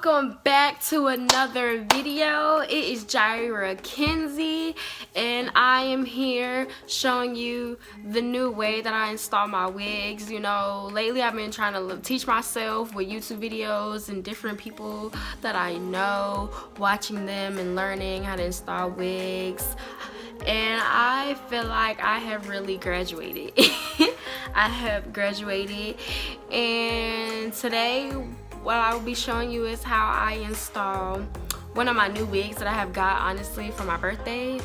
Welcome back to another video. It is Jaira Kinsey and I am here showing you the new way that I install my wigs. You know, lately I've been trying to teach myself with YouTube videos and different people that I know, watching them and learning how to install wigs. And I feel like I have really graduated. I have graduated, and today what I will be showing you is how I install one of my new wigs that I have got, honestly, for my birthday,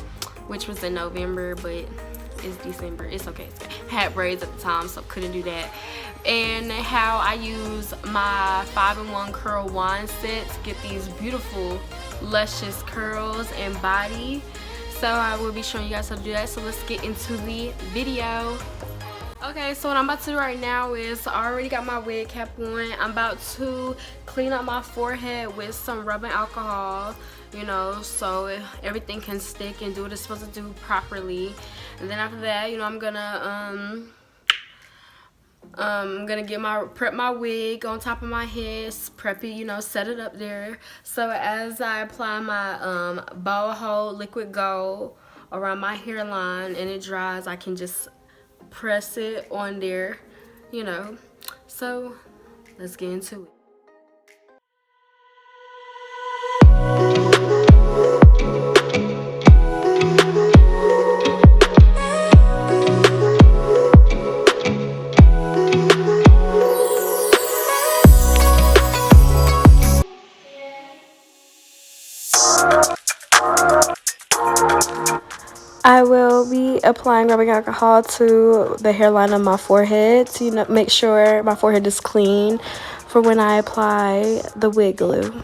which was in November, but it's December. It's okay. Had braids at the time, so couldn't do that. And how I use my 5-in-1 curl wand set to get these beautiful luscious curls and body. So I will be showing you guys how to do that. So let's get into the video. Okay, so what I'm about to do right now is I already got my wig cap on. I'm about to clean up my forehead with some rubbing alcohol, you know, so everything can stick and do what it's supposed to do properly. And then after that, you know, I'm gonna prep my wig on top of my head, prep it, you know, set it up there. So as I apply my ball hold liquid gold around my hairline and it dries, I can just press it on there, you know. So let's get into it. I will be applying rubbing alcohol to the hairline of my forehead to, you know, make sure my forehead is clean for when I apply the wig glue.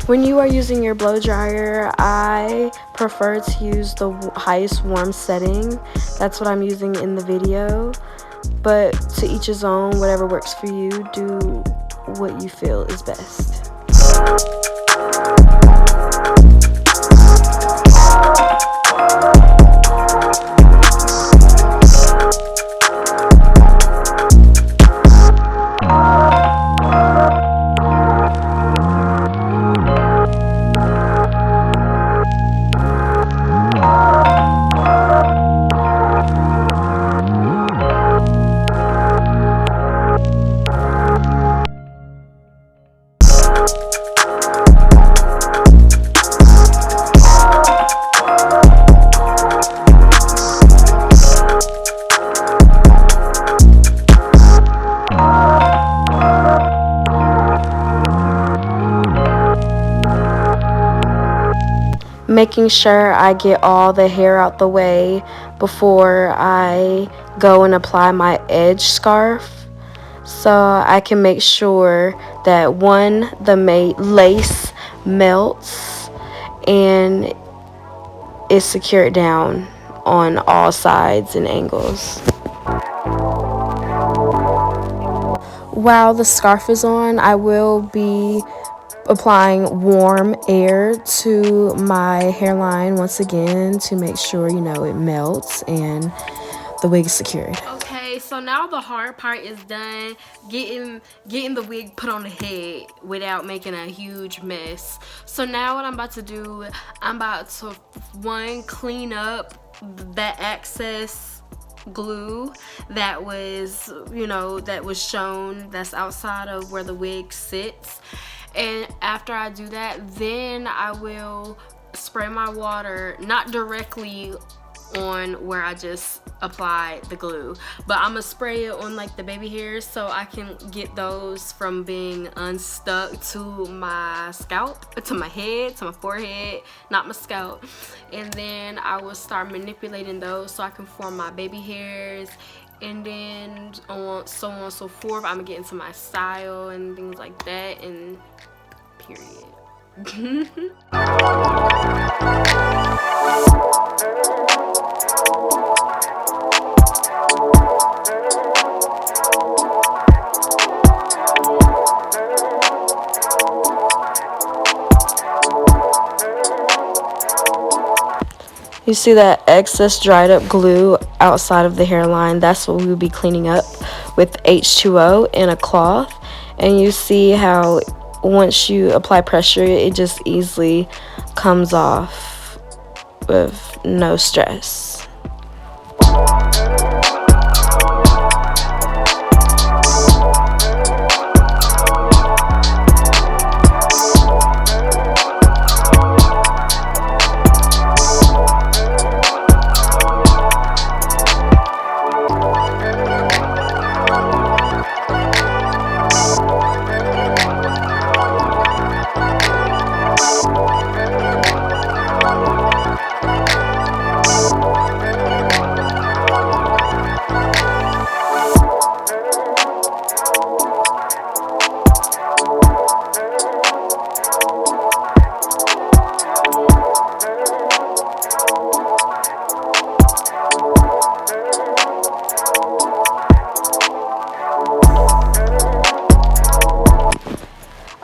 When you are using your blow dryer, I prefer to use the highest warm setting. That's what I'm using in the video. But to each his own, whatever works for you, do what you feel is best. Making sure I get all the hair out the way before I go and apply my edge scarf, so I can make sure that the lace melts and is secured down on all sides and angles. While the scarf is on, I will be applying warm air to my hairline once again to make sure, you know, it melts and the wig is secured. Okay, so now the hard part is done, getting the wig put on the head without making a huge mess. So now what I'm about to do, I'm about to clean up that excess glue that was, you know, that was shown, that's outside of where the wig sits. And after I do that, then I will spray my water not directly on where I just applied the glue, but I'm gonna spray it on like the baby hairs so I can get those from being unstuck to my scalp, to my head, to my forehead, not my scalp. And then I will start manipulating those so I can form my baby hairs, and then so on and so forth. I'm gonna get into my style and things like that, and period. You see that excess dried up glue outside of the hairline? That's what we will be cleaning up with H2O in a cloth. And you see how once you apply pressure, it just easily comes off with no stress.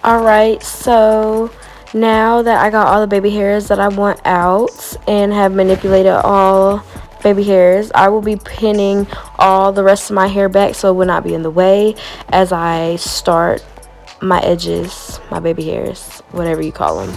Alright, so now that I got all the baby hairs that I want out and have manipulated all baby hairs, I will be pinning all the rest of my hair back so it will not be in the way as I start my edges, my baby hairs, whatever you call them.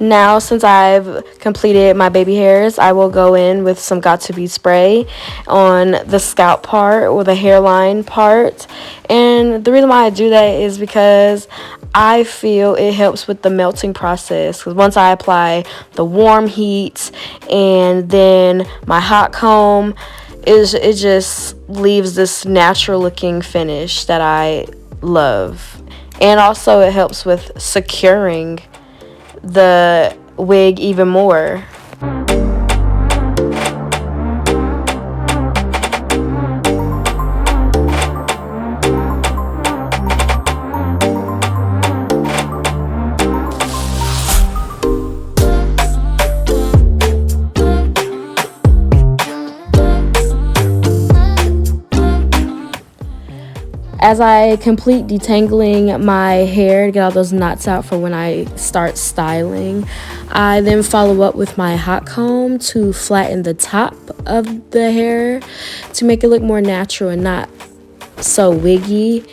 Now, since I've completed my baby hairs, I will go in with some Got2b spray on the scalp part or the hairline part. And the reason why I do that is because I feel it helps with the melting process. Because once I apply the warm heat and then my hot comb, it just leaves this natural looking finish that I love. And also it helps with securing the wig even more. As I complete detangling my hair to get all those knots out for when I start styling, I then follow up with my hot comb to flatten the top of the hair to make it look more natural and not so wiggy.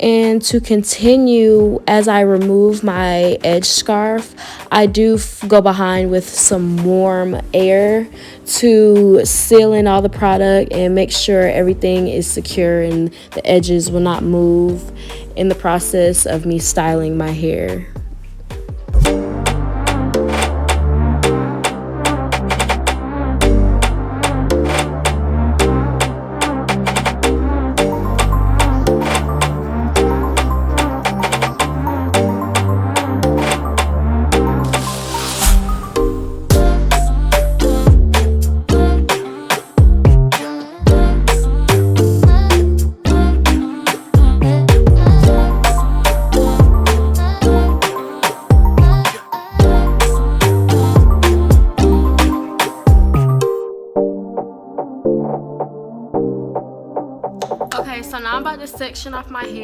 And to continue, as I remove my edge scarf, I do go behind with some warm air to seal in all the product and make sure everything is secure and the edges will not move in the process of me styling my hair.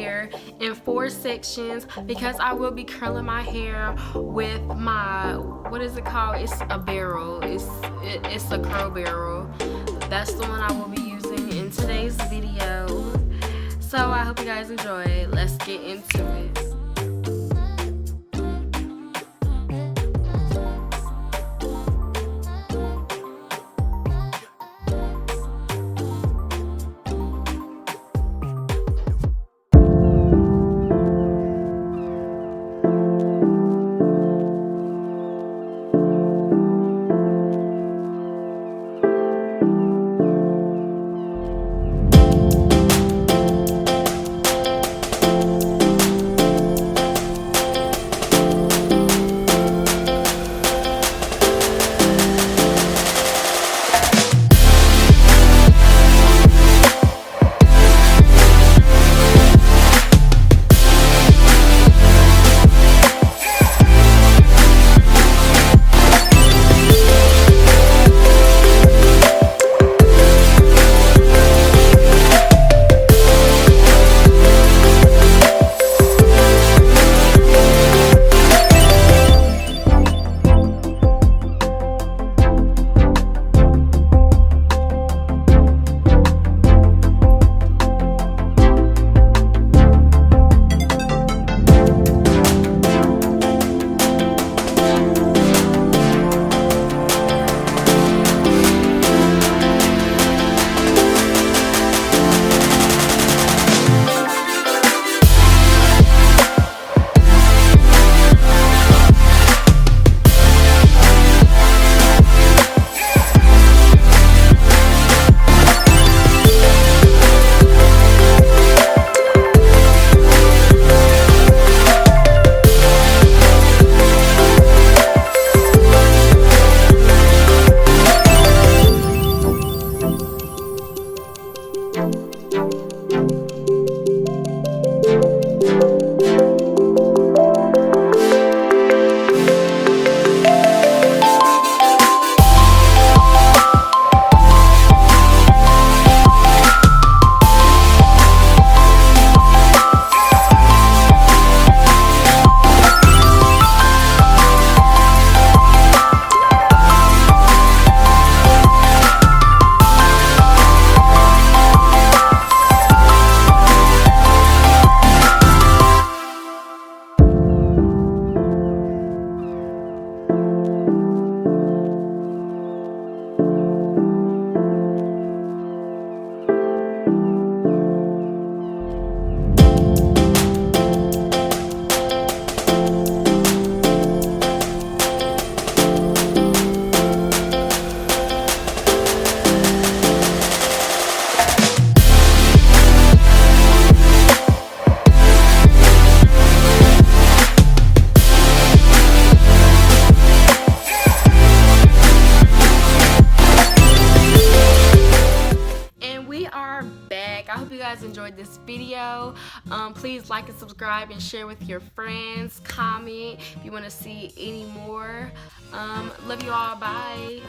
hair in 4 sections because I will be curling my hair with my, what is it called? It's a barrel. It's a curl barrel. That's the one I will be using in today's video. So I hope you guys enjoy. Let's get into it. I hope you guys enjoyed this video. Please like and subscribe and share with your friends. Comment if you want to see any more. Love you all. Bye.